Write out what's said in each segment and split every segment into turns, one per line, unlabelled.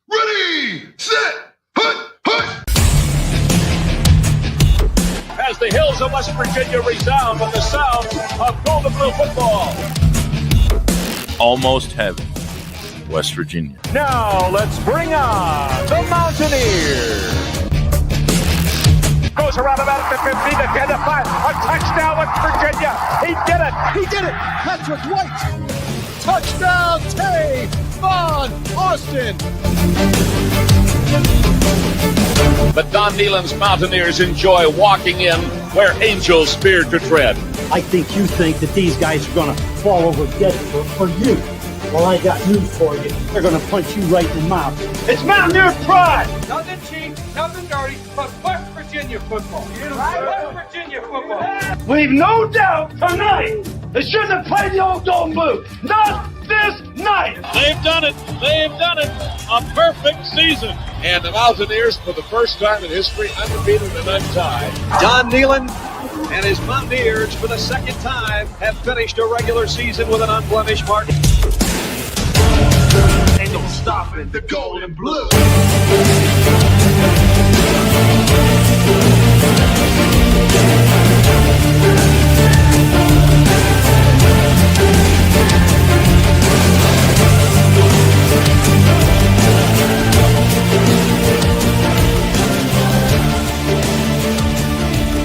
Ready, set, hut, hut.
As the hills of West Virginia resound with the sound of gold and blue football.
Almost heaven, West Virginia.
Now let's bring on the Mountaineers. Goes around about the 50 to 10 to 5. A touchdown, West Virginia. He did it.
He did it. Patrick White. Touchdown, Tavon Austin.
The Don Nehlen's Mountaineers enjoy walking in where angels fear to tread.
I think you think that these guys are going to fall over dead for you. Well, I got news for you. They're going to punch you right in the mouth. It's Mountaineer pride.
Nothing cheap, nothing dirty, but West Virginia football. West Virginia football.
Leave no doubt tonight. They shouldn't have played the old Golden Blue. Not this night.
They've done it. They've done it. A perfect season. And the Mountaineers, for the first time in history, undefeated and untied.
Don Nehlen and his Mountaineers, for the second time, have finished a regular season with an unblemished mark.
Ain't no stopping the gold and blue.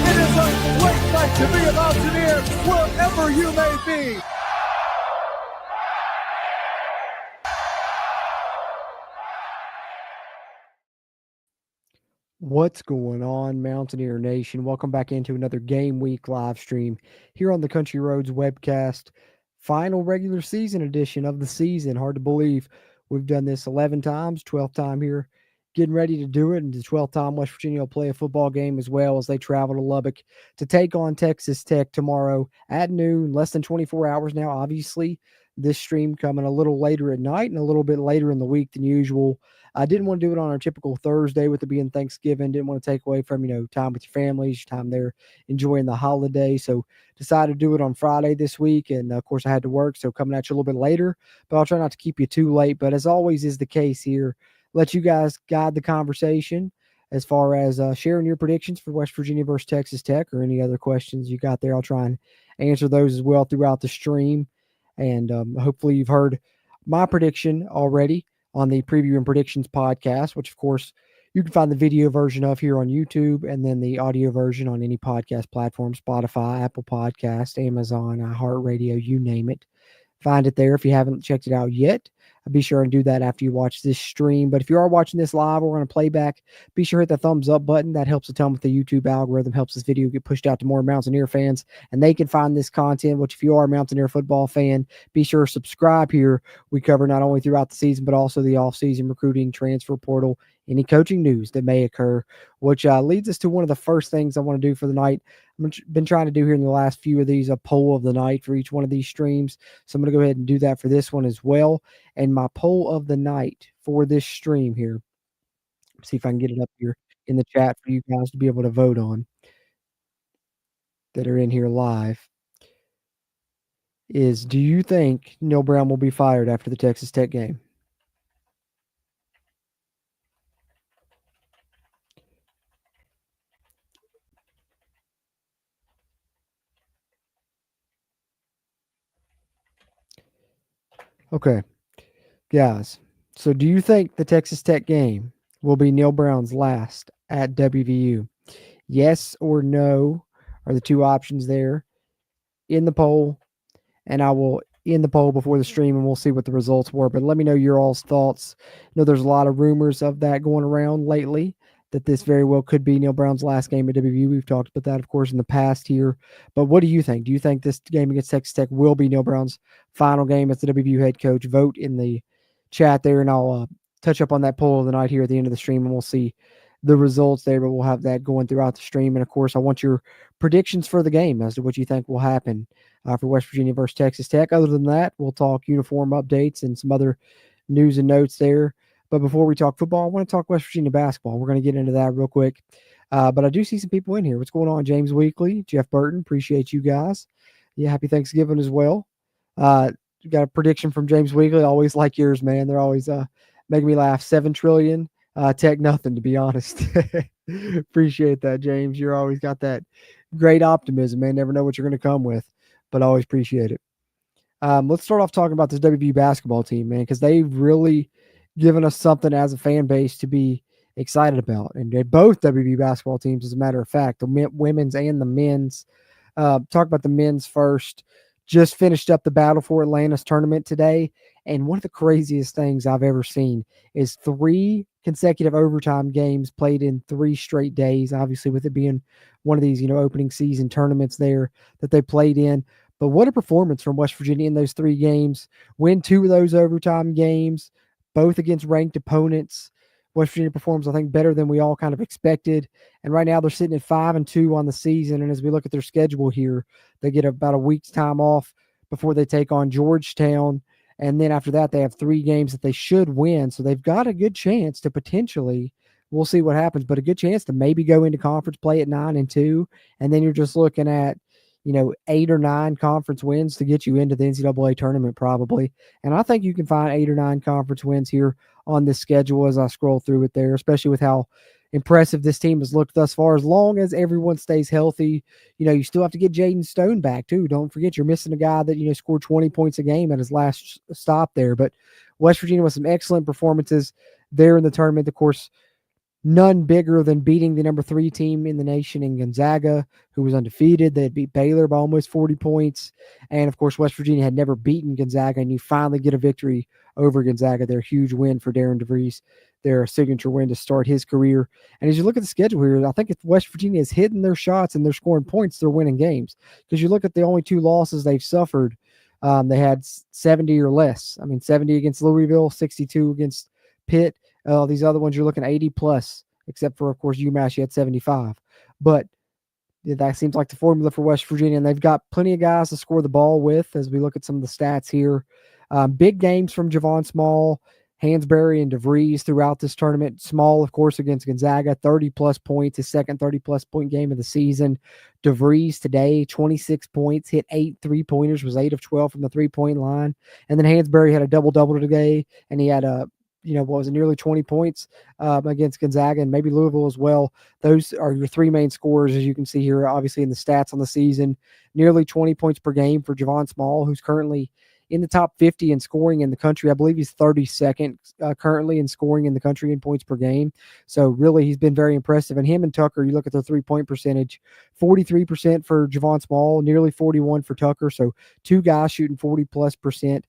It is a great night to be a Mountaineer wherever you may be.
What's going on, Mountaineer Nation? Welcome back into another Game Week live stream here on the Country Roads webcast. Final regular season edition of the season. Hard to believe we've done this 11 times, 12th time here, getting ready to do it. And the 12th time West Virginia will play a football game as well as they travel to Lubbock to take on Texas Tech tomorrow at noon, less than 24 hours now. Obviously, this stream coming a little later at night and a little bit later in the week than usual. I didn't want to do it on our typical Thursday with it being Thanksgiving. Didn't want to take away from, time with your families, time there enjoying the holiday. So decided to do it on Friday this week. And of course I had to work, so coming at you a little bit later, but I'll try not to keep you too late. But as always is the case here, let you guys guide the conversation as far as sharing your predictions for West Virginia versus Texas Tech or any other questions you got there. I'll try and answer those as well throughout the stream. And hopefully you've heard my prediction already on the Preview and Predictions podcast, which, of course, you can find the video version of here on YouTube and then the audio version on any podcast platform, Spotify, Apple Podcast, Amazon, iHeartRadio, you name it. Find it there if you haven't checked it out yet. Be sure and do that after you watch this stream. But if you are watching this live or we're going to play back, be sure to hit the thumbs up button. That helps a ton with the YouTube algorithm, helps this video get pushed out to more Mountaineer fans, and they can find this content, which if you are a Mountaineer football fan, be sure to subscribe here. We cover not only throughout the season, but also the off-season recruiting, transfer portal, any coaching news that may occur, which leads us to one of the first things I want to do for the night. I've been trying to do here in the last few of these a poll of the night for each one of these streams. So I'm going to go ahead and do that for this one as well. And my poll of the night for this stream here, see if I can get it up here in the chat for you guys to be able to vote on that are in here live, is do you think Neil Brown will be fired after the Texas Tech game? Okay, guys. So do you think the Texas Tech game will be Neil Brown's last at WVU? Yes or no are the two options there in the poll. And I will end the poll before the stream and we'll see what the results were. But let me know your all's thoughts. I know there's a lot of rumors of that going around lately, that this very well could be Neil Brown's last game at WVU. We've talked about that, of course, in the past here. But what do you think? Do you think this game against Texas Tech will be Neil Brown's final game as the WVU head coach? Vote in the chat there, and I'll touch up on that poll of the night here at the end of the stream, and we'll see the results there. But we'll have that going throughout the stream. And, of course, I want your predictions for the game as to what you think will happen for West Virginia versus Texas Tech. Other than that, we'll talk uniform updates and some other news and notes there. But before we talk football, I want to talk West Virginia basketball. We're going to get into that real quick. But I do see some people in here. What's going on, James Weekly, Jeff Burton? Appreciate you guys. Yeah, happy Thanksgiving as well. Got a prediction from James Weekly. Always like yours, man. They're always making me laugh. 7 trillion. Tech nothing, to be honest. Appreciate that, James. You're always got that great optimism, man. Never know what you're going to come with, but always appreciate it. Let's start off talking about this WVU basketball team, man, because they've really given us something as a fan base to be excited about. And they both WVU basketball teams, as a matter of fact, the women's and the men's. Talk about the men's first. Just finished up the Battle for Atlantis tournament today. And one of the craziest things I've ever seen is 3 consecutive overtime games played in 3 straight days, obviously with it being one of these, opening season tournaments there that they played in. But what a performance from West Virginia in those 3 games. Win 2 of those overtime games, both against ranked opponents. West Virginia performs, I think, better than we all kind of expected. And right now they're sitting at 5-2 on the season. And as we look at their schedule here, they get about a week's time off before they take on Georgetown. And then after that, they have 3 games that they should win. So they've got a good chance to potentially, we'll see what happens, but a good chance to maybe go into conference play at 9-2. And then you're just looking at, 8 or 9 conference wins to get you into the NCAA tournament probably. And I think you can find 8 or 9 conference wins here on this schedule as I scroll through it there, especially with how impressive this team has looked thus far. As long as everyone stays healthy, you still have to get Jaden Stone back too. Don't forget you're missing a guy that, scored 20 points a game at his last stop there. But West Virginia with some excellent performances there in the tournament. Of course, none bigger than beating the number 3 team in the nation in Gonzaga, who was undefeated. They had beat Baylor by almost 40 points. And, of course, West Virginia had never beaten Gonzaga, and you finally get a victory over Gonzaga. They're a huge win for Darren DeVries, their signature win to start his career. And as you look at the schedule here, I think if West Virginia is hitting their shots and they're scoring points, they're winning games. Because you look at the only 2 losses they've suffered, they had 70 or less. 70 against Louisville, 62 against Pitt. These other ones you're looking 80 plus, except for, of course, UMass, you had 75. But that seems like the formula for West Virginia, and they've got plenty of guys to score the ball with as we look at some of the stats here. Big games from Javon Small, Hansberry, and DeVries throughout this tournament. Small, of course, against Gonzaga, 30-plus points, his second 30-plus point game of the season. DeVries today, 26 points, hit 8 3-pointers, was 8 of 12 from the three-point line. And then Hansberry had a double-double today, and he had nearly 20 points against Gonzaga and maybe Louisville as well. Those are your 3 main scorers, as you can see here, obviously in the stats on the season. Nearly 20 points per game for Javon Small, who's currently in the top 50 in scoring in the country. I believe he's 32nd currently in scoring in the country in points per game. So really, he's been very impressive. And him and Tucker, you look at their 3-point percentage, 43% for Javon Small, nearly 41 for Tucker. So 2 guys shooting 40+%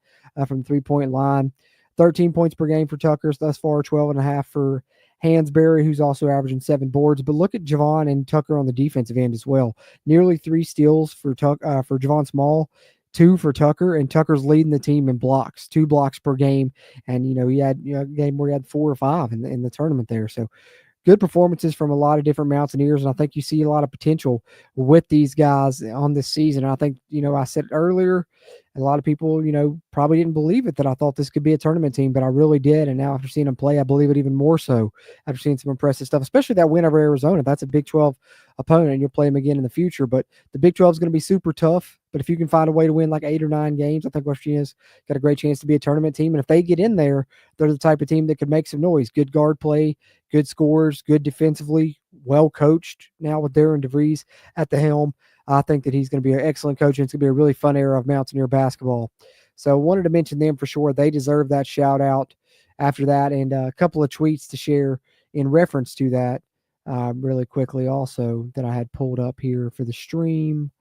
from the 3-point line. 13 points per game for Tucker thus far, 12.5 for Hansberry, who's also averaging 7 boards. But look at Javon and Tucker on the defensive end as well. Nearly 3 steals for Javon Small, 2 for Tucker, and Tucker's leading the team in blocks, 2 blocks per game. And, he had a game where he had 4 or 5 in the tournament there. So good performances from a lot of different Mountaineers, and I think you see a lot of potential with these guys on this season. And I think, I said earlier, a lot of people, probably didn't believe it, that I thought this could be a tournament team, but I really did. And now after seeing them play, I believe it even more so after seeing some impressive stuff, especially that win over Arizona. That's a Big 12 opponent, and you'll play them again in the future. But the Big 12 is going to be super tough. But if you can find a way to win like 8 or 9 games, I think West Virginia's got a great chance to be a tournament team. And if they get in there, they're the type of team that could make some noise. Good guard play, good scores, good defensively, well coached now with Darren DeVries at the helm. I think that he's going to be an excellent coach, and it's going to be a really fun era of Mountaineer basketball. So I wanted to mention them for sure. They deserve that shout out after that, and a couple of tweets to share in reference to that really quickly also that I had pulled up here for the stream.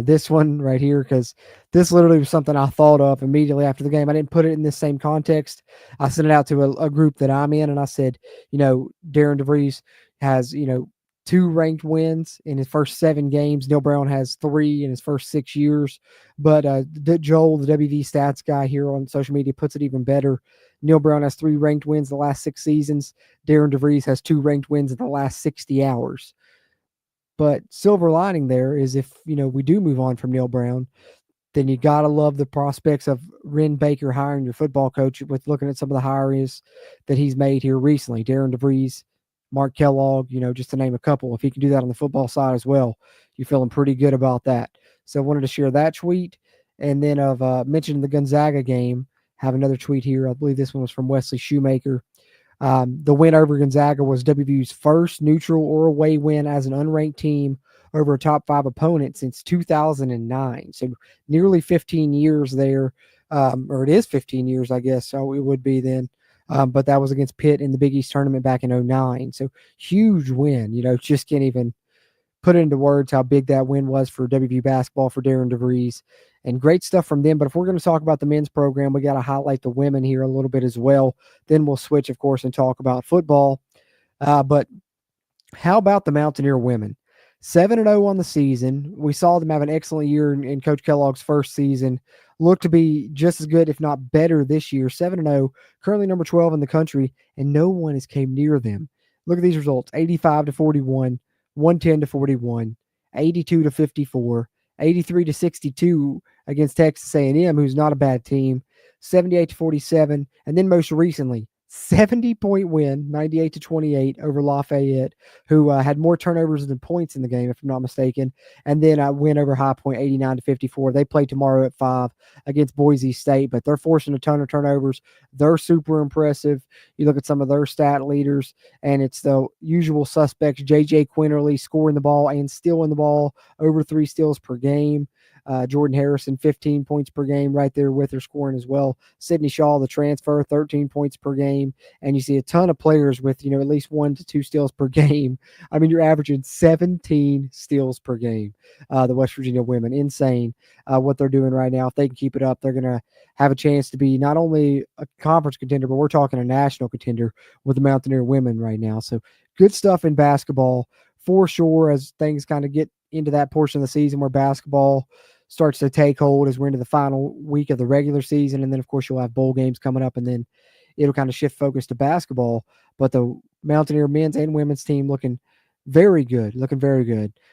This one right here, because this literally was something I thought of immediately after the game. I didn't put it in this same context. I sent it out to a group that I'm in, and I said, Darren DeVries has, 2 ranked wins in his first 7 games. Neil Brown has 3 in his first 6 years. But Joel, the WV stats guy here on social media, puts it even better. Neil Brown has 3 ranked wins the last 6 seasons. Darren DeVries has 2 ranked wins in the last 60 hours. But silver lining there is if, we do move on from Neil Brown, then you got to love the prospects of Ren Baker hiring your football coach with looking at some of the hirings that he's made here recently. Darren DeVries, Mark Kellogg, just to name a couple. If he can do that on the football side as well, you're feeling pretty good about that. So I wanted to share that tweet. And then of mentioning the Gonzaga game, Have another tweet here. I believe this one was from Wesley Shoemaker. The win over Gonzaga was WVU's first neutral or away win as an unranked team over a top 5 opponent since 2009. So nearly 15 years there, or it is 15 years, I guess. So it would be then. But that was against Pitt in the Big East tournament back in 2009. So huge win. Just can't even put into words how big that win was for WVU basketball, for Darren DeVries, and great stuff from them. But if we're going to talk about the men's program, we got to highlight the women here a little bit as well. Then we'll switch, of course, and talk about football. But how about the Mountaineer women? 7-0 on the season. We saw them have an excellent year in Coach Kellogg's first season. Look to be just as good, if not better, this year. 7-0, currently number 12 in the country, and no one has came near them. Look at these results: 85-41, 110-41, 82-54, 83-62 against Texas A&M, who's not a bad team, 78-47, and then most recently, 70-point win, 98-28 over Lafayette, who had more turnovers than points in the game, if I'm not mistaken, and then a win over High Point, 89-54. They play tomorrow at 5 against Boise State, but they're forcing a ton of turnovers. They're super impressive. You look at some of their stat leaders, and it's the usual suspects: J.J. Quinterly scoring the ball and stealing the ball, over 3 steals per game. Jordan Harrison, 15 points per game, right there with her scoring as well. Sydney Shaw, the transfer, 13 points per game. And you see a ton of players with, at least 1 to 2 steals per game. I mean, you're averaging 17 steals per game. The West Virginia women, insane what they're doing right now. If they can keep it up, they're going to have a chance to be not only a conference contender, but we're talking a national contender with the Mountaineer women right now. So good stuff in basketball for sure, as things kind of get into that portion of the season where basketball starts to take hold as we're into the final week of the regular season. And then, of course, you'll have bowl games coming up, and then it'll kind of shift focus to basketball. But the Mountaineer men's and women's team looking very good,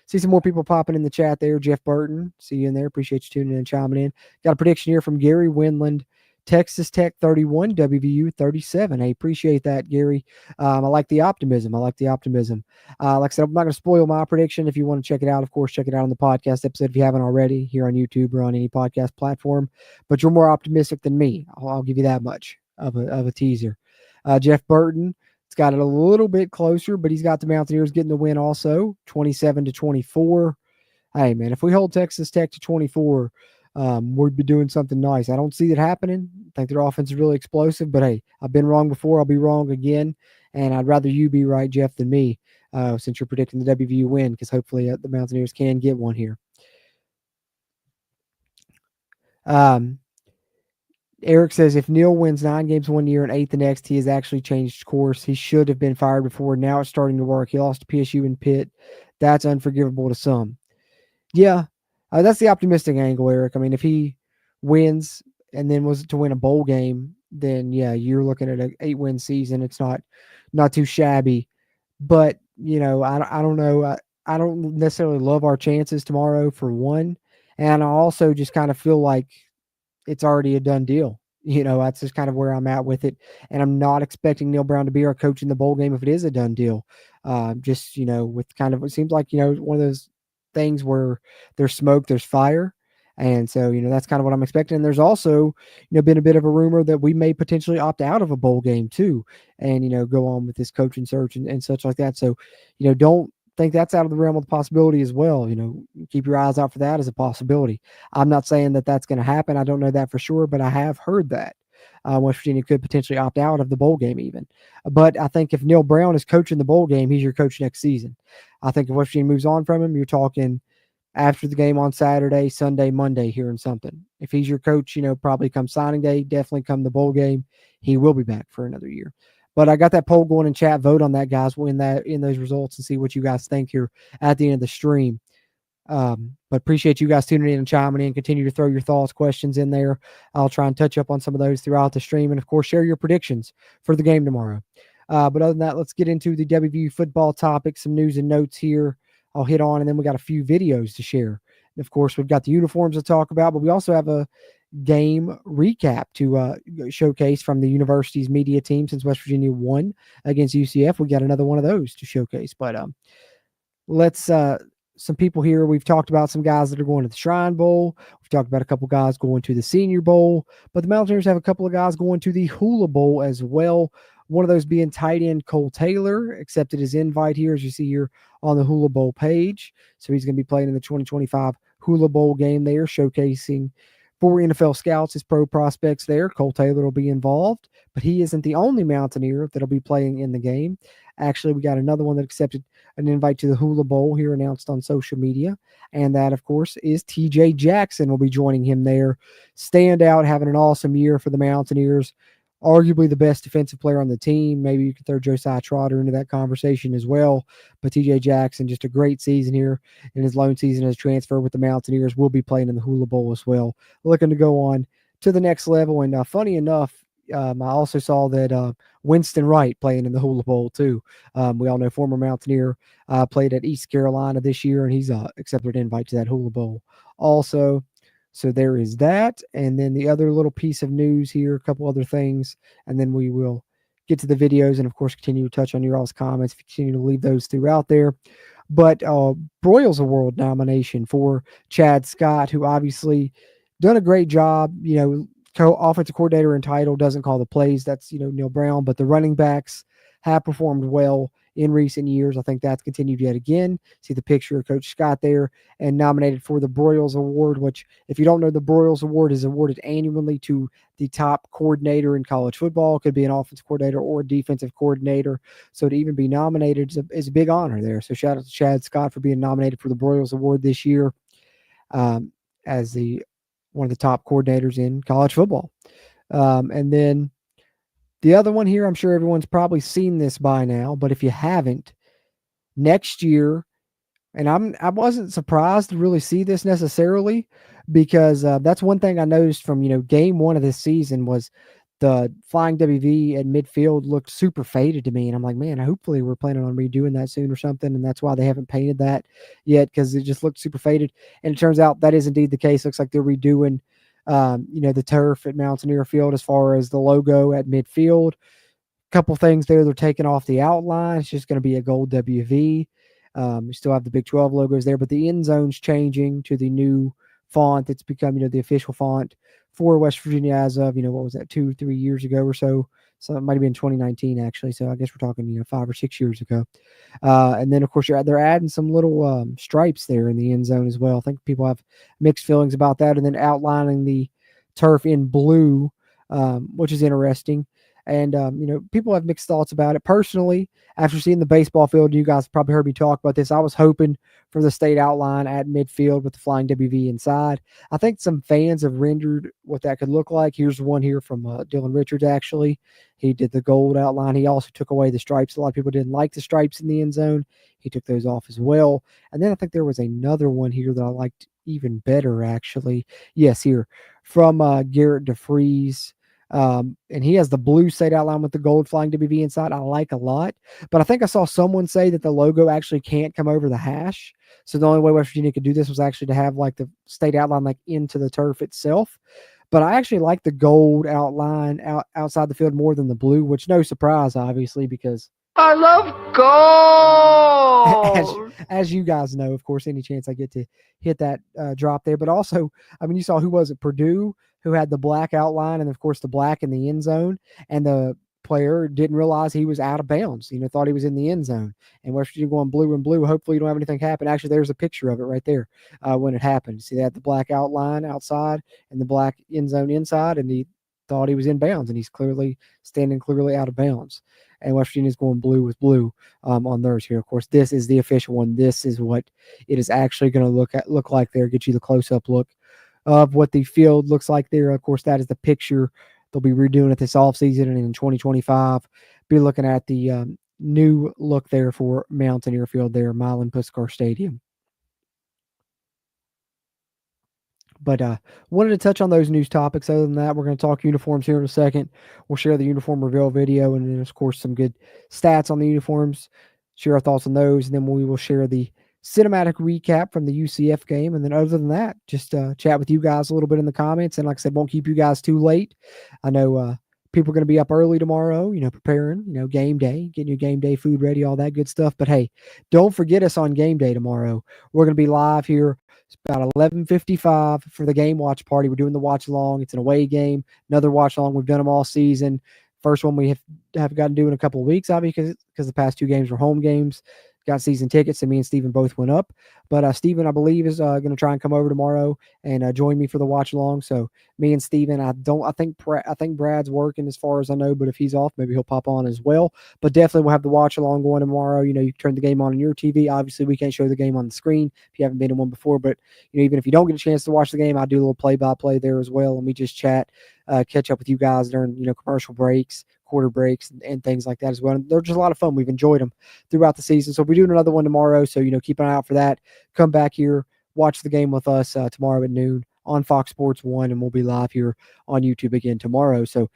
See some more people popping in the chat there. Jeff Burton, see you in there. Appreciate you tuning in and chiming in. Got a prediction here from Gary Winland. Texas Tech 31, WVU 37. Hey, appreciate that, Gary. I like the optimism. Like I said, I'm not going to spoil my prediction. If you want to check it out, of course, check it out on the podcast episode if you haven't already, here on YouTube or on any podcast platform. But you're more optimistic than me. I'll give you that much of a teaser. Jeff Burton, it's got it a little bit closer, but he's got the Mountaineers getting the win also, 27-24. Hey, man, if we hold Texas Tech to 24, we'd be doing something nice. I don't see it happening. I think their offense is really explosive, but hey, I've been wrong before. I'll be wrong again, and I'd rather you be right, Jeff, than me, since you're predicting the WVU win, because hopefully the Mountaineers can get one here. Eric says, if Neal wins 9 games one year and 8 the next, he has actually changed course. He should have been fired before. Now it's starting to work. He lost to PSU and Pitt. That's unforgivable to some. Yeah, that's the optimistic angle, Eric. I mean, if he wins and then was to win a bowl game, then yeah, you're looking at an 8-win season. It's not too shabby. But, I don't know. I don't necessarily love our chances tomorrow, for one. And I also just kind of feel like it's already a done deal. That's just kind of where I'm at with it. And I'm not expecting Neal Brown to be our coach in the bowl game if it is a done deal. With kind of, it seems like, one of those things where there's smoke, there's fire. And so, that's kind of what I'm expecting. And there's also, been a bit of a rumor that we may potentially opt out of a bowl game too, and, go on with this coaching search and such like that. So, don't think that's out of the realm of the possibility as well. Keep your eyes out for that as a possibility. I'm not saying that that's going to happen. I don't know that for sure, but I have heard that West Virginia could potentially opt out of the bowl game even. But I think if Neal Brown is coaching the bowl game, he's your coach next season. I think if West Virginia moves on from him, you're talking after the game on Saturday, Sunday, Monday, hearing something. If he's your coach, probably come signing day, definitely come the bowl game, he will be back for another year. But I got that poll going in chat. Vote on that, guys. We'll in those results and see what you guys think here at the end of the stream. But appreciate you guys tuning in and chiming in. Continue to throw your thoughts, questions in there. I'll try and touch up on some of those throughout the stream. And, of course, share your predictions for the game tomorrow. But other than that, let's get into the WVU football topics, some news and notes here I'll hit on, and then we got a few videos to share. And, of course, we've got the uniforms to talk about, but we also have a game recap to showcase from the university's media team since West Virginia won against UCF. We got another one of those to showcase. But let's some people here. We've talked about some guys that are going to the Shrine Bowl. We've talked about a couple guys going to the Senior Bowl, but the Mountaineers have a couple of guys going to the Hula Bowl as well. One of those being tight end Cole Taylor accepted his invite here, as you see here on the Hula Bowl page. So he's going to be playing in the 2025 Hula Bowl game there, showcasing for NFL scouts his pro prospects there. Cole Taylor will be involved, but he isn't the only Mountaineer that'll be playing in the game. Actually, we got another one that accepted an invite to the Hula Bowl here announced on social media. And that, of course, is TJ Jackson will be joining him there. Standout, having an awesome year for the Mountaineers. Arguably the best defensive player on the team. Maybe you could throw Josiah Trotter into that conversation as well. But TJ Jackson, just a great season here in his lone season as transfer with the Mountaineers, will be playing in the Hula Bowl as well. Looking to go on to the next level. And funny enough, I also saw that Winston Wright playing in the Hula Bowl too. We all know former Mountaineer played at East Carolina this year, and he's accepted an invite to that Hula Bowl also. So there is that. And then the other little piece of news here, a couple other things, and then we will get to the videos and, of course, continue to touch on your all's comments. If you continue to leave those throughout there. But Broyles Award nomination for Chad Scott, who obviously done a great job, offensive coordinator and title, doesn't call the plays. That's, Neil Brown, but the running backs have performed well in recent years. I think that's continued yet again. See the picture of Coach Scott there, and nominated for the Broyles Award, which, if you don't know, the Broyles Award is awarded annually to the top coordinator in college football. It could be an offensive coordinator or a defensive coordinator. So to even be nominated is a big honor there. So shout out to Chad Scott for being nominated for the Broyles Award this year as one of the top coordinators in college football. And then the other one here, I'm sure everyone's probably seen this by now, but if you haven't, next year, and I wasn't surprised to really see this necessarily, because that's one thing I noticed from, game one of this season was the flying WV at midfield looked super faded to me. And I'm like, man, hopefully we're planning on redoing that soon or something. And that's why they haven't painted that yet, because it just looked super faded. And it turns out that is indeed the case. Looks like they're redoing the turf at Mountaineer Field as far as the logo at midfield. Couple things there. They're taking off the outline. It's just going to be a gold WV. You still have the Big 12 logos there, but the end zone's changing to the new font that's become, the official font for West Virginia as of, what was that, 2-3 years ago or so. So it might have been 2019, actually. So I guess we're talking, 5 or 6 years ago. And then, of course, they're adding some little stripes there in the end zone as well. I think people have mixed feelings about that. And then outlining the turf in blue, which is interesting. And, people have mixed thoughts about it. Personally, after seeing the baseball field, you guys probably heard me talk about this, I was hoping for the state outline at midfield with the flying WV inside. I think some fans have rendered what that could look like. Here's one here from Dylan Richards, actually. He did the gold outline. He also took away the stripes. A lot of people didn't like the stripes in the end zone. He took those off as well. And then I think there was another one here that I liked even better, actually. Yes, here from Garrett DeFries. And he has the blue state outline with the gold flying WV inside. I like a lot, but I think I saw someone say that the logo actually can't come over the hash. So the only way West Virginia could do this was actually to have like the state outline like into the turf itself. But I actually like the gold outline outside the field more than the blue, which no surprise, obviously, because
I love gold.
As you guys know, of course, any chance I get to hit that drop there. But also, you saw, who was it? Purdue, who had the black outline and, of course, the black in the end zone. And the player didn't realize he was out of bounds, thought he was in the end zone. And West Virginia going blue and blue. Hopefully you don't have anything happen. Actually, there's a picture of it right there when it happened. See that? The black outline outside and the black end zone inside. And he thought he was in bounds, and he's standing clearly out of bounds. And West Virginia's going blue with blue on theirs here. Of course, this is the official one. This is what it is actually going to look like there. Get you the close-up look of what the field looks like there. Of course, that is the picture they'll be redoing it this offseason, and in 2025, be looking at the new look there for Mountaineer Field there, Milan Puskar Stadium. But wanted to touch on those news topics. Other than that, we're going to talk uniforms here in a second. We'll share the uniform reveal video, and then, of course, some good stats on the uniforms, share our thoughts on those, and then we will share the cinematic recap from the UCF game. And then other than that, just chat with you guys a little bit in the comments. And like I said, won't keep you guys too late. I know people are going to be up early tomorrow, preparing, game day, getting your game day food ready, all that good stuff. But hey, don't forget us on game day tomorrow. We're going to be live here. It's about 11:55 for the game watch party. We're doing the watch along. It's an away game. Another watch along. We've done them all season. First one we have gotten to do in a couple of weeks, obviously, because the past two games were home games. Got season tickets, and me and Steven both went up. But Steven, I believe, is going to try and come over tomorrow and join me for the watch along. So me and Steven, I think Brad's working as far as I know, but if he's off, maybe he'll pop on as well. But definitely we'll have the watch along going tomorrow. You can turn the game on your TV. Obviously, we can't show the game on the screen if you haven't been in one before. But even if you don't get a chance to watch the game, I do a little play-by-play there as well, and we just chat, catch up with you guys during commercial breaks, quarter breaks, and things like that as well. And they're just a lot of fun. We've enjoyed them throughout the season. So we're doing another one tomorrow. So, keep an eye out for that. Come back here, watch the game with us tomorrow at noon on Fox Sports 1, and we'll be live here on YouTube again tomorrow. So,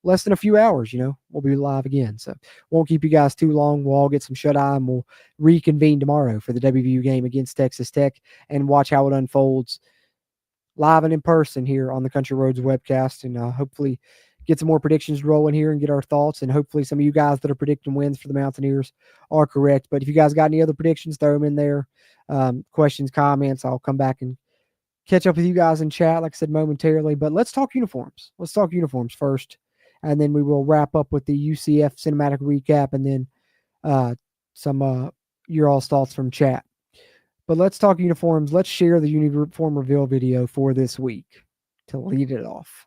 less than a few hours, we'll be live again. So won't keep you guys too long. We'll all get some shut-eye, and we'll reconvene tomorrow for the WVU game against Texas Tech and watch how it unfolds live and in person here on the Country Roads webcast, and hopefully get some more predictions rolling here and get our thoughts. And hopefully some of you guys that are predicting wins for the Mountaineers are correct. But if you guys got any other predictions, throw them in there. Questions, comments, I'll come back and catch up with you guys in chat, like I said, momentarily. But let's talk uniforms. Let's talk uniforms first, and then we will wrap up with the UCF cinematic recap, and then some your all's thoughts from chat. But let's talk uniforms. Let's share the uniform reveal video for this week to lead it off.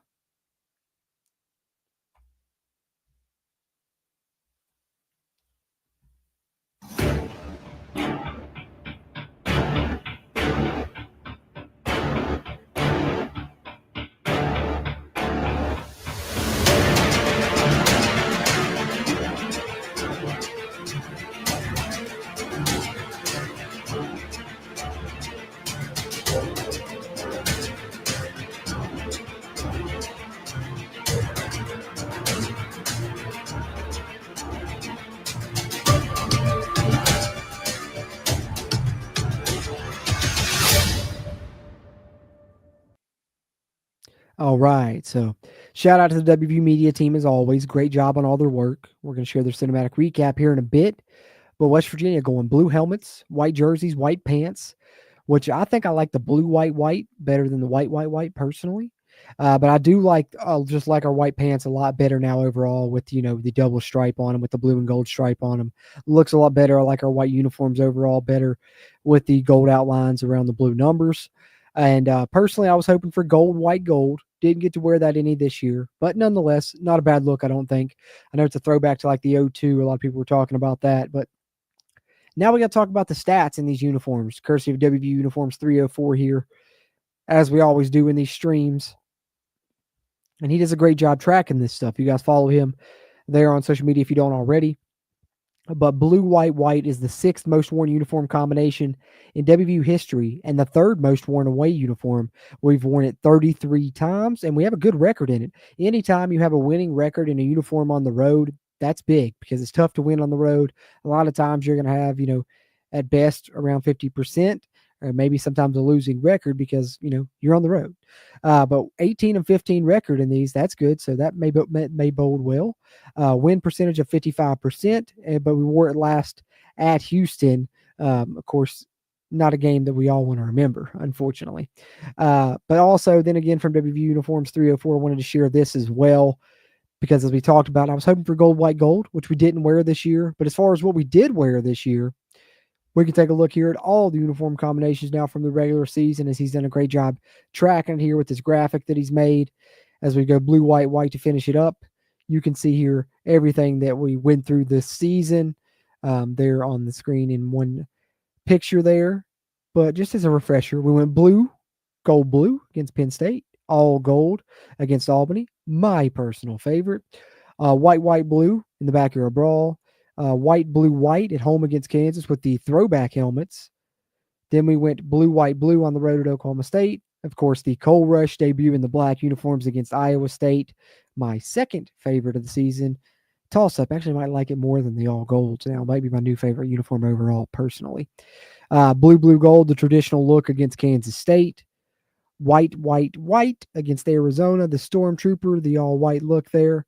All right. So shout out to the WVU media team as always. Great job on all their work. We're going to share their cinematic recap here in a bit. But West Virginia going blue helmets, white jerseys, white pants, which I think I like the blue, white better than the white personally. But I do just like our white pants a lot better now overall with, the double stripe on them, with the blue and gold stripe on them. Looks a lot better. I like our white uniforms overall better with the gold outlines around the blue numbers. And personally, I was hoping for gold, white, gold. Didn't get to wear that any this year, but nonetheless, not a bad look, I don't think. I know it's a throwback to like the 02. A lot of people were talking about that, but now we got to talk about the stats in these uniforms, courtesy of WVU Uniforms 304 here, as we always do in these streams. And he does a great job tracking this stuff. You guys follow him there on social media if you don't already. But blue, white is the 6th most worn uniform combination in WVU history and the 3rd most worn away uniform. We've worn it 33 times, and we have a good record in it. Anytime you have a winning record in a uniform on the road, that's big because it's tough to win on the road. A lot of times you're going to have, at best around 50%. Or maybe sometimes a losing record because, you're on the road. But 18-15 record in these, that's good. So that may bode well. Win percentage of 55%, but we wore it last at Houston. Of course, not a game that we all want to remember, unfortunately. But also, then again, from WVU Uniforms 304, I wanted to share this as well. Because as we talked about, I was hoping for gold, white, gold, which we didn't wear this year. But as far as what we did wear this year, we can take a look here at all the uniform combinations now from the regular season, as he's done a great job tracking here with this graphic that he's made. As we go blue, white to finish it up, you can see here everything that we went through this season there on the screen in one picture there. But just as a refresher, we went blue, gold, blue against Penn State, all gold against Albany, my personal favorite. White, blue in the backyard brawl. White, blue, white at home against Kansas with the throwback helmets. Then we went blue, white, blue on the road at Oklahoma State. Of course, the Coal Rush debut in the black uniforms against Iowa State. My second favorite of the season. Toss-up. Actually, might like it more than the all golds now. Might be my new favorite uniform overall, personally. Blue, gold, the traditional look against Kansas State. White against Arizona. The Stormtrooper, the all-white look there.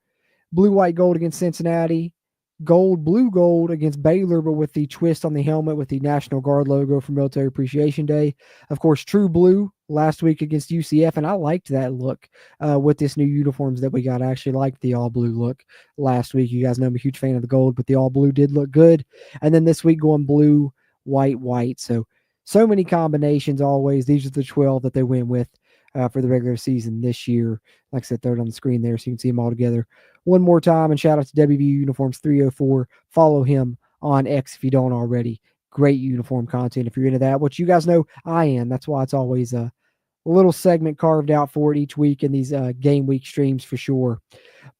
blue, white, gold against Cincinnati, gold, blue, gold against Baylor, but with the twist on the helmet with the National Guard logo for Military Appreciation Day. Of course, true blue last week against UCF, and I liked that look with this new uniforms that we got. I actually liked the all blue look last week. You guys know I'm a huge fan of the gold, but the all blue did look good. And then this week going blue, white, white. So many combinations always. These are the 12 that they went with for the regular season this year. Like I said, throw it on the screen there so you can see them all together one more time. And shout out to WVU Uniforms 304. Follow him on X if you don't already. Great uniform content if you're into that, which you guys know I am. That's why it's always a little segment carved out for it each week in these game week streams for sure.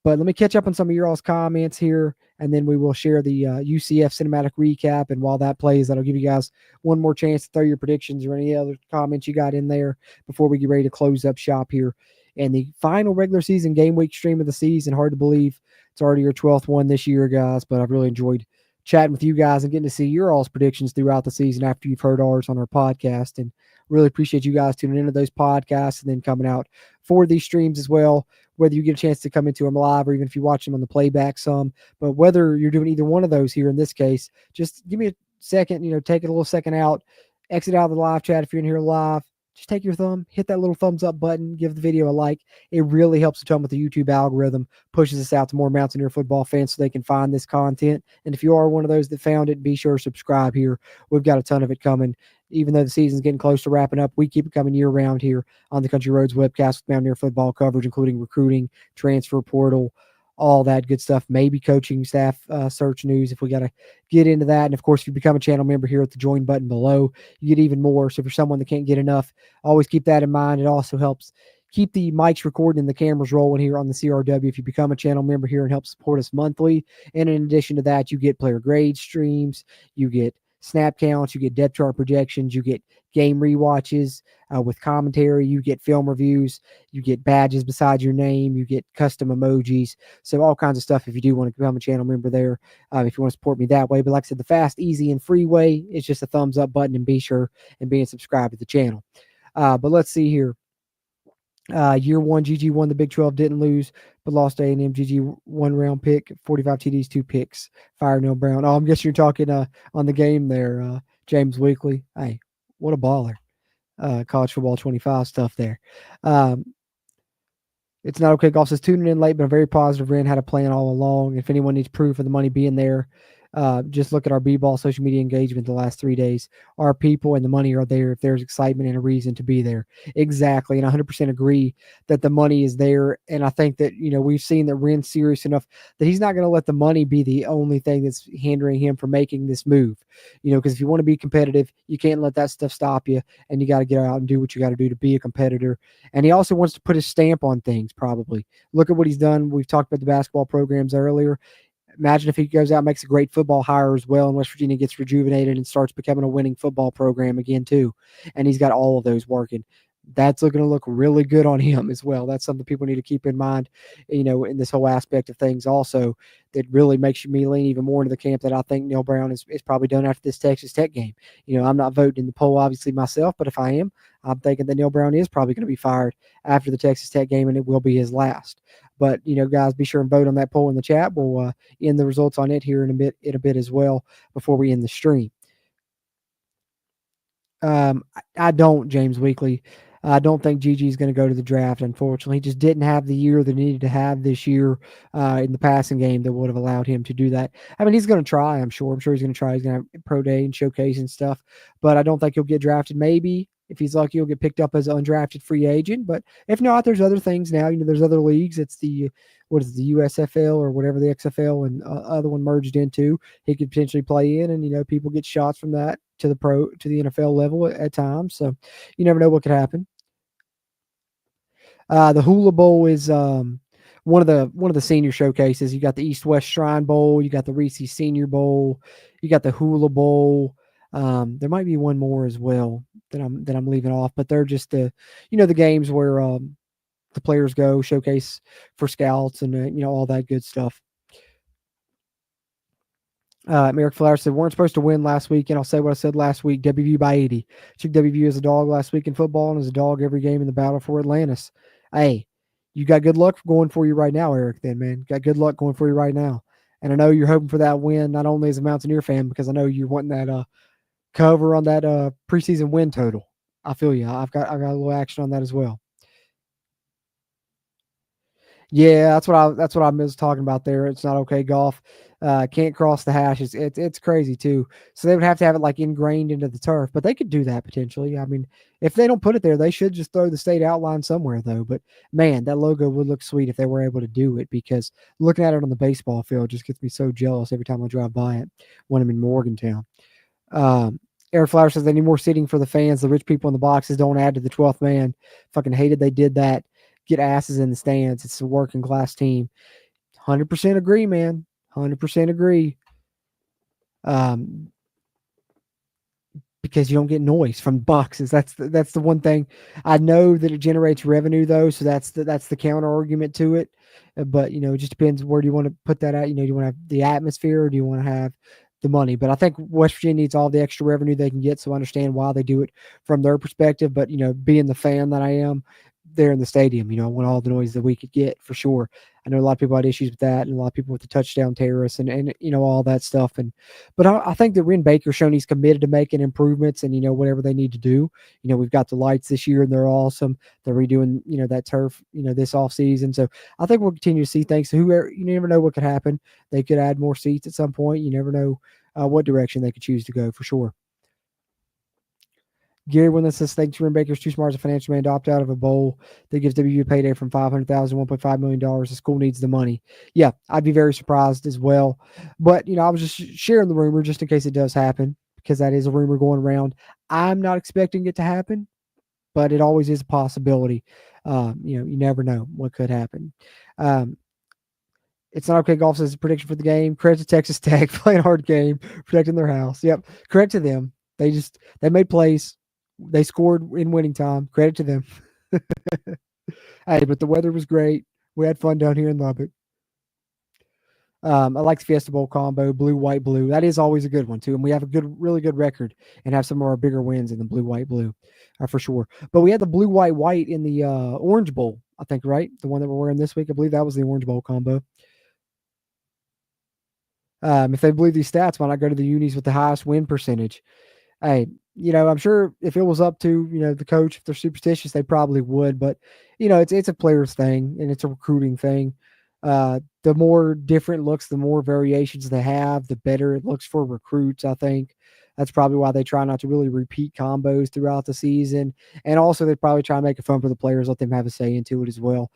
But let me catch up on some of your all's comments here, and then we will share the UCF cinematic recap. And while that plays, that'll give you guys one more chance to throw your predictions or any other comments you got in there before we get ready to close up shop here. And the final regular season game week stream of the season. Hard to believe it's already your 12th one this year, guys, but I've really enjoyed chatting with you guys and getting to see your all's predictions throughout the season after you've heard ours on our podcast. And really appreciate you guys tuning into those podcasts and then coming out for these streams as well, whether you get a chance to come into them live or even if you watch them on the playback some. But whether you're doing either one of those here in this case, just give me a second, take it a little second out, exit out of the live chat if you're in here live. Just take your thumb, hit that little thumbs up button, give the video a like. It really helps a ton with the YouTube algorithm, pushes us out to more Mountaineer football fans so they can find this content. And if you are one of those that found it, be sure to subscribe here. We've got a ton of it coming. Even though the season's getting close to wrapping up, we keep it coming year-round here on the Country Roads webcast with Mountaineer football coverage, including recruiting, transfer portal, all that good stuff, maybe coaching staff search news if we got to get into that. And of course, if you become a channel member here at the join button below, you get even more. So if you're someone that can't get enough, always keep that in mind. It also helps keep the mics recording and the cameras rolling here on the CRW if you become a channel member here and help support us monthly. And in addition to that, you get player grade streams, you get snap counts, you get depth chart projections, you get game rewatches with commentary, you get film reviews, you get badges beside your name, you get custom emojis, so all kinds of stuff if you do want to become a channel member there, if you want to support me that way. But like I said, the fast, easy, and free way is just a thumbs up button, and be sure and being subscribed to the channel. But let's see here. Year one, GG won the Big 12, didn't lose, but lost A&M. GG 1-round pick, 45 TDs, 2 picks. Fire Neil Brown. Oh, I'm guessing you're talking on the game there, James Weekly. Hey, what a baller. College football 25 stuff there. It's not okay. Golf says tuning in late, but a very positive. Ren had a plan all along. If anyone needs proof of the money being there, just look at our B-ball social media engagement the last 3 days. Our people and the money are there if there's excitement and a reason to be there. Exactly. And 100% agree that the money is there. And I think that, we've seen that Ren's serious enough that he's not going to let the money be the only thing that's hindering him from making this move. Because if you want to be competitive, you can't let that stuff stop you, and you got to get out and do what you got to do to be a competitor. And he also wants to put his stamp on things, probably. Look at what he's done. We've talked about the basketball programs earlier. Imagine if he goes out and makes a great football hire as well, and West Virginia gets rejuvenated and starts becoming a winning football program again too. And he's got all of those working. That's going to look really good on him as well. That's something people need to keep in mind, in this whole aspect of things also, that really makes me lean even more into the camp that I think Neil Brown is probably done after this Texas Tech game. I'm not voting in the poll, obviously, myself, but if I am, I'm thinking that Neil Brown is probably going to be fired after the Texas Tech game, and it will be his last. But, guys, be sure and vote on that poll in the chat. We'll end the results on it here in a bit as well before we end the stream. I don't, James Weekly. I don't think Gigi is going to go to the draft, unfortunately. He just didn't have the year that he needed to have this year in the passing game that would have allowed him to do that. I mean, he's going to try, I'm sure. I'm sure he's going to try. He's going to have pro day and showcase and stuff. But I don't think he'll get drafted. Maybe, if he's lucky, he'll get picked up as an undrafted free agent. But if not, there's other things now. There's other leagues. It's the USFL or whatever the XFL and other one merged into. He could potentially play in, and, people get shots from that to the NFL level at times. So you never know what could happen. The Hula Bowl is one of the senior showcases. You got the East West Shrine Bowl, you got the Reese Senior Bowl, you got the Hula Bowl. There might be one more as well that I'm leaving off, but they're just the games where the players go showcase for scouts and all that good stuff. Merrick Flower said, weren't supposed to win last week, and I'll say what I said last week, WVU by 80. Took WVU as a dog last week in football and as a dog every game in the battle for Atlantis. Hey, you got good luck going for you right now, Eric. Then, man, got good luck going for you right now. And I know you're hoping for that win, not only as a Mountaineer fan, because I know you're wanting that cover on that preseason win total. I feel you. I got a little action on that as well. Yeah, that's what I was talking about there. It's not okay golf. Can't cross the hash. It's crazy too. So they would have to have it like ingrained into the turf, but they could do that potentially. I mean, if they don't put it there, they should just throw the state outline somewhere though. But man, that logo would look sweet if they were able to do it, because looking at it on the baseball field just gets me so jealous every time I drive by it when I'm in Morgantown. Eric Flower says they need more seating for the fans. The rich people in the boxes don't add to the 12th man. Fucking hated they did that. Get asses in the stands. It's a working class team. 100% agree, man. 100% agree. Because you don't get noise from boxes. That's the one thing. I know that it generates revenue though, so that's the counter argument to it. But it just depends, where do you want to put that at? Do you want to have the atmosphere, or do you want to have the money? But I think West Virginia needs all the extra revenue they can get, so I understand why they do it from their perspective. But being the fan that I am there in the stadium, I want all the noise that we could get for sure. I know a lot of people had issues with that, and a lot of people with the touchdown terrorists and all that stuff. But I think that Ren Baker's shown he's committed to making improvements, and whatever they need to do. We've got the lights this year, and they're awesome. They're redoing that turf this off season, so I think we'll continue to see things. So you never know what could happen. They could add more seats at some point. You never know what direction they could choose to go for sure. Gary Winland says, thanks, Ren Baker's too smart as a financial man to opt out of a bowl that gives WVU a payday from $500,000 to $1.5 million. The school needs the money. Yeah, I'd be very surprised as well. But, I was just sharing the rumor just in case it does happen, because that is a rumor going around. I'm not expecting it to happen, but it always is a possibility. You never know what could happen. It's not okay golf says a prediction for the game. Credit to Texas Tech, playing a hard game, protecting their house. Yep, credit to them. They made plays. They scored in winning time. Credit to them. Hey, but the weather was great. We had fun down here in Lubbock. I like the Fiesta Bowl combo, blue, white, blue. That is always a good one too. And we have a really good record and have some of our bigger wins in the blue, white, blue for sure. But we had the blue, white, white in the Orange Bowl, I think, right? The one that we're wearing this week. I believe that was the Orange Bowl combo. If they believe these stats, why not go to the unis with the highest win percentage? Hey, I'm sure if it was up to, the coach, if they're superstitious, they probably would. But, it's a player's thing, and it's a recruiting thing. The more different looks, the more variations they have, the better it looks for recruits, I think. That's probably why they try not to really repeat combos throughout the season. And also they probably try to make it fun for the players, let them have a say into it as well,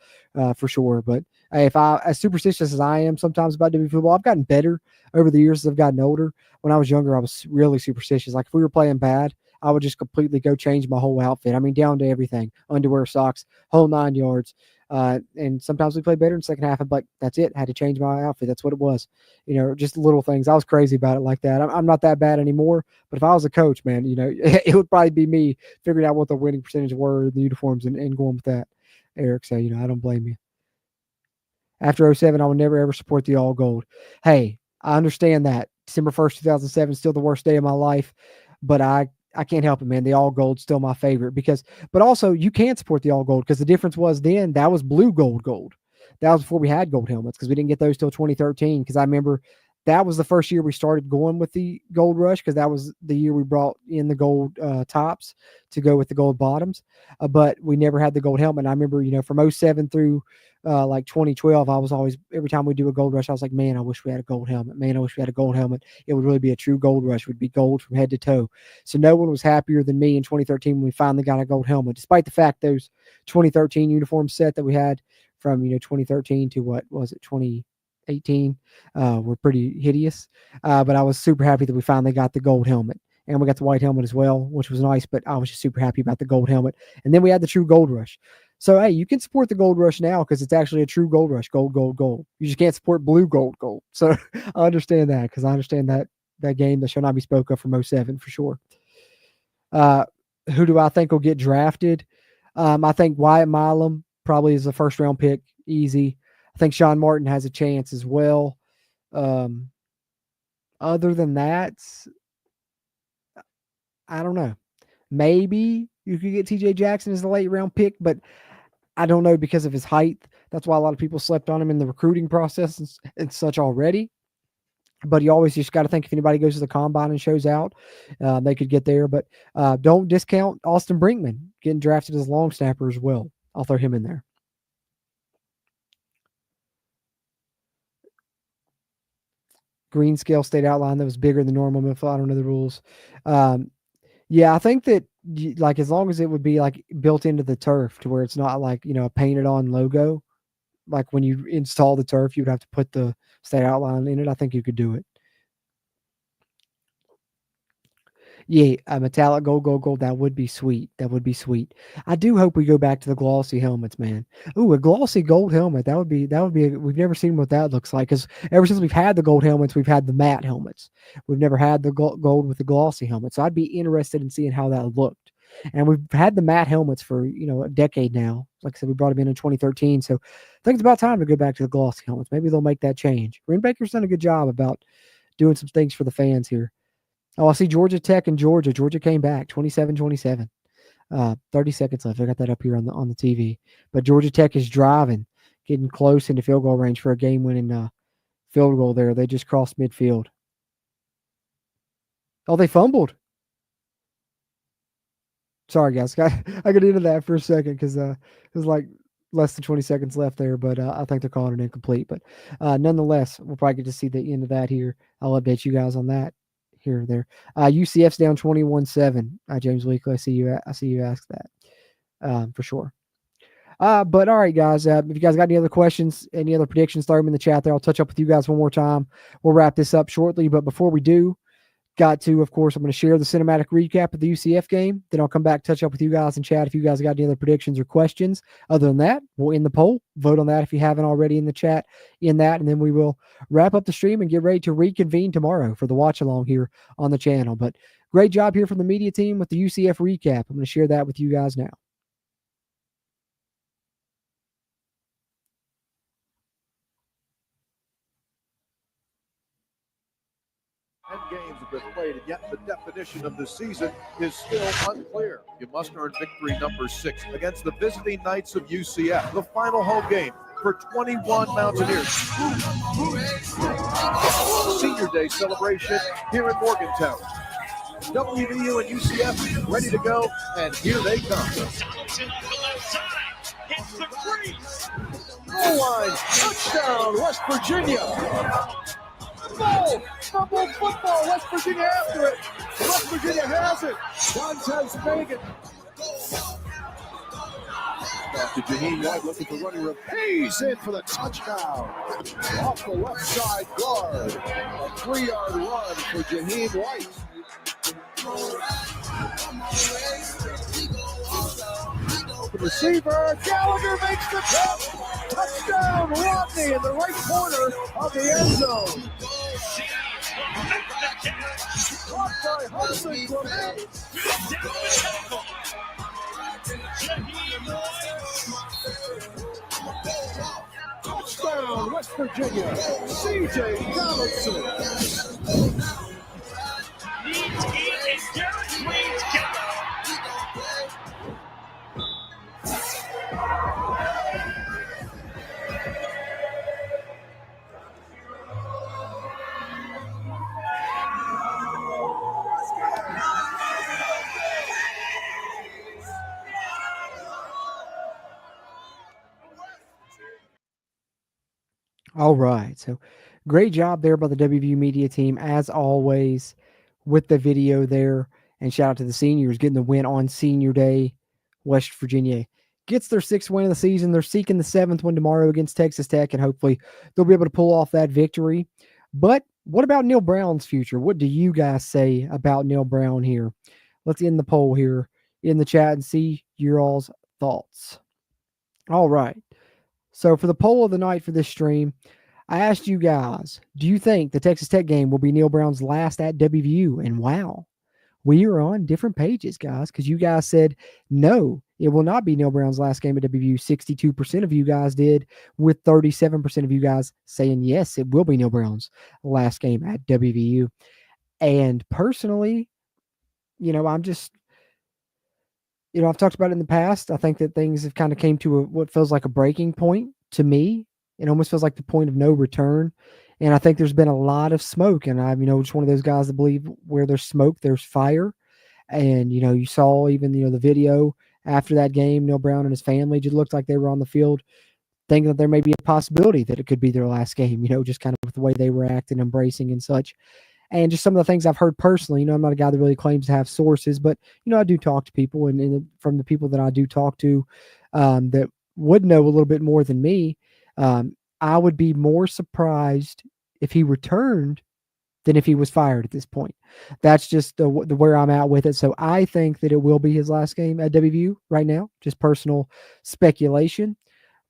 for sure. But if as superstitious as I am sometimes about WVU football, I've gotten better over the years as I've gotten older. When I was younger, I was really superstitious. Like if we were playing bad, I would just completely go change my whole outfit. I mean, down to everything, underwear, socks, whole 9 yards. And sometimes we played better in the second half, but that's it. I had to change my outfit. That's what it was. Just little things. I was crazy about it like that. I'm not that bad anymore, but if I was a coach, man, it would probably be me figuring out what the winning percentage were in the uniforms and going with that, Eric. So, I don't blame you. After 07, I would never, ever support the all gold. Hey, I understand that. December 1st, 2007 is still the worst day of my life, but I can't help it, man. The all gold's still my favorite but also you can't support the all gold because the difference was then that was blue gold. That was before we had gold helmets because we didn't get those till 2013. Because I remember that was the first year we started going with the gold rush because that was the year we brought in the gold tops to go with the gold bottoms. But we never had the gold helmet. And I remember, from 07 through like 2012, I was always, every time we do a gold rush, I was like, man, I wish we had a gold helmet. Man, I wish we had a gold helmet. It would really be a true gold rush. It would be gold from head to toe. So no one was happier than me in 2013 when we finally got a gold helmet, despite the fact those 2013 uniform set that we had from, 2013 to what was it, 2018 were pretty hideous. But I was super happy that we finally got the gold helmet. And we got the white helmet as well, which was nice, but I was just super happy about the gold helmet. And then we had the true gold rush. So, hey, you can support the gold rush now because it's actually a true gold rush, gold, gold, gold. You just can't support blue, gold, gold. So I understand that because I understand that game that shall not be spoke of from 07 for sure. Who do I think will get drafted? I think Wyatt Milam probably is a first-round pick, easy. I think Sean Martin has a chance as well. Other than that, I don't know. Maybe you could get TJ Jackson as the late round pick, but I don't know because of his height. That's why a lot of people slept on him in the recruiting process and such already. But you always just got to think if anybody goes to the combine and shows out, they could get there. But don't discount Austin Brinkman getting drafted as a long snapper as well. I'll throw him in there. Green scale state outline that was bigger than normal. I don't know the rules. Yeah, I think that like as long as it would be like built into the turf to where it's not like, a painted on logo, like when you install the turf, you would have to put the state outline in it. I think you could do it. Yeah, a metallic gold. That would be sweet. That would be sweet. I do hope we go back to the glossy helmets, man. Ooh, a glossy gold helmet. That would be. We've never seen what that looks like because ever since we've had the gold helmets, we've had the matte helmets. We've never had the gold with the glossy helmet. So I'd be interested in seeing how that looked. And we've had the matte helmets for a decade now. Like I said, we brought them in 2013. So I think it's about time to go back to the glossy helmets. Maybe they'll make that change. Green Baker's done a good job about doing some things for the fans here. Oh, I see Georgia Tech and Georgia. Georgia came back 27-27. 30 seconds left. I got that up here on the TV. But Georgia Tech is driving, getting close into field goal range for a game-winning field goal there. They just crossed midfield. Oh, they fumbled. Sorry, guys. I got into that for a second because it was like less than 20 seconds left there, but I think they're calling it incomplete. But nonetheless, we'll probably get to see the end of that here. I'll update you guys on that here or there. UCF's down 21-7. James Weekly, I see you ask that for sure. But all right, guys, if you guys got any other questions, any other predictions, throw them in the chat there. I'll touch up with you guys one more time. We'll wrap this up shortly. But before we do, of course, I'm going to share the cinematic recap of the UCF game. Then I'll come back, touch up with you guys in chat if you guys got any other predictions or questions. Other than that, we'll end the poll. Vote on that if you haven't already in the chat in that. And then we will wrap up the stream and get ready to reconvene tomorrow for the watch along here on the channel. But great job here from the media team with the UCF recap. I'm going to share that with you guys now.
Games have been played, and yet the definition of the season is still unclear. You must earn victory number 6 against the visiting Knights of UCF, the final home game for 21 Mountaineers. Senior Day celebration here in Morgantown. WVU and UCF ready to go, and here they come. Goal line, touchdown, West Virginia. Fumble football. West Virginia after it. West Virginia has it. Montez Megan. Back to Jaheen White looking for running room. He's in for the touchdown. Off the left side guard. A 3-yard run for Jaheen White. The receiver, Gallagher makes the catch. Touchdown, Rodney in the right corner of the end zone. Caught by Hudson Clement. Touchdown, West Virginia. C.J. Donaldson.
All right. So great job there by the WVU media team, as always, with the video there. And shout out to the seniors getting the win on Senior Day. West Virginia gets their 6th win of the season. They're seeking the 7th one tomorrow against Texas Tech, and hopefully they'll be able to pull off that victory. But what about Neil Brown's future? What do you guys say about Neil Brown here? Let's end the poll here in the chat and see your all's thoughts. All right. So for the poll of the night for this stream, I asked you guys, do you think the Texas Tech game will be Neil Brown's last at WVU? And wow, we are on different pages, guys, because you guys said no, it will not be Neil Brown's last game at WVU. 62% of you guys did, with 37% of you guys saying yes, it will be Neil Brown's last game at WVU. And personally, I'm just, I've talked about it in the past. I think that things have kind of came to what feels like a breaking point to me, it almost feels like the point of no return. And I think there's been a lot of smoke. And I'm, just one of those guys that believe where there's smoke, there's fire. And, you saw even, the video after that game, Neil Brown and his family just looked like they were on the field thinking that there may be a possibility that it could be their last game, just kind of with the way they were acting, embracing and such. And just some of the things I've heard personally, I'm not a guy that really claims to have sources, but, I do talk to people and from the people that I do talk to that would know a little bit more than me, I would be more surprised if he returned than if he was fired at this point. That's just the where I'm at with it. So I think that it will be his last game at WVU right now, just personal speculation.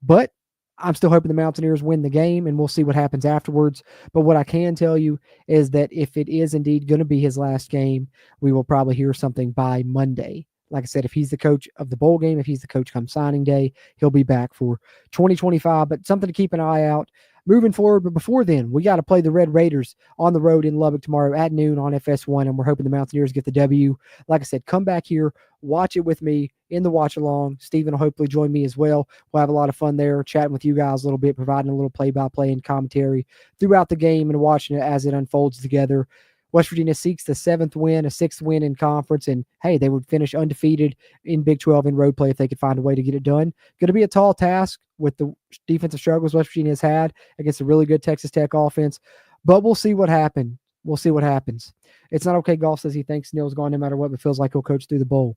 But I'm still hoping the Mountaineers win the game, and we'll see what happens afterwards. But what I can tell you is that if it is indeed going to be his last game, we will probably hear something by Monday. Like I said, if he's the coach of the bowl game, if he's the coach come signing day, he'll be back for 2025. But something to keep an eye out moving forward. But before then, we got to play the Red Raiders on the road in Lubbock tomorrow at noon on FS1, and we're hoping the Mountaineers get the W. Like I said, come back here, watch it with me in the watch along. Steven will hopefully join me as well. We'll have a lot of fun there, chatting with you guys a little bit, providing a little play-by-play and commentary throughout the game and watching it as it unfolds together. West Virginia seeks the 7th win, a 6th win in conference, and hey, they would finish undefeated in Big 12 in road play if they could find a way to get it done. Going to be a tall task with the defensive struggles West Virginia has had against a really good Texas Tech offense, but we'll see what happens. We'll see what happens. It's not okay. Golf says he thinks Neil's gone no matter what, but feels like he'll coach through the bowl.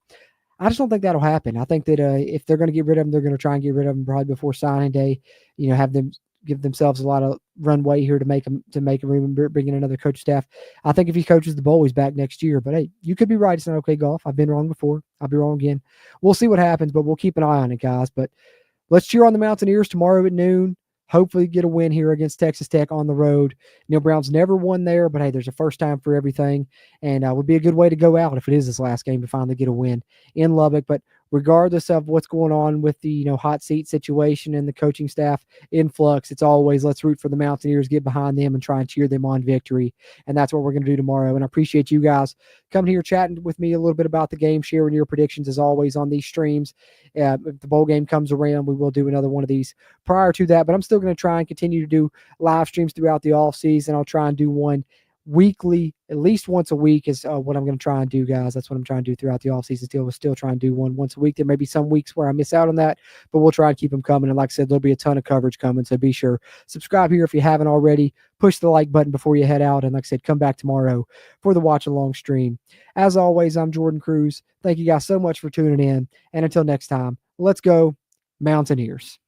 I just don't think that'll happen. I think that if they're going to get rid of him, they're going to try and get rid of him probably before signing day. Have them give themselves a lot of runway here to make them remember bringing another coach staff. I think if he coaches the bowl, he's back next year. But hey, you could be right. It's not okay, Golf. I've been wrong before. I'll be wrong again. We'll see what happens, but we'll keep an eye on it, guys. But let's cheer on the Mountaineers tomorrow at noon. Hopefully get a win here against Texas Tech on the road. Neil Brown's never won there, but hey, there's a first time for everything. And would be a good way to go out if it is his last game to finally get a win in Lubbock. But regardless of what's going on with the hot seat situation and the coaching staff influx, it's always let's root for the Mountaineers, get behind them, and try and cheer them on victory. And that's what we're going to do tomorrow. And I appreciate you guys coming here chatting with me a little bit about the game, sharing your predictions as always on these streams. If the bowl game comes around, we will do another one of these prior to that. But I'm still going to try and continue to do live streams throughout the off season. I'll try and do one weekly, at least once a week is what I'm going to try and do, guys. That's what I'm trying to do throughout the offseason. Still try and do one once a week. There may be some weeks where I miss out on that, but we'll try and keep them coming. And like I said, there'll be a ton of coverage coming, so be sure. Subscribe here if you haven't already. Push the like button before you head out. And like I said, come back tomorrow for the watch along stream. As always, I'm Jordan Cruz. Thank you guys so much for tuning in. And until next time, let's go Mountaineers.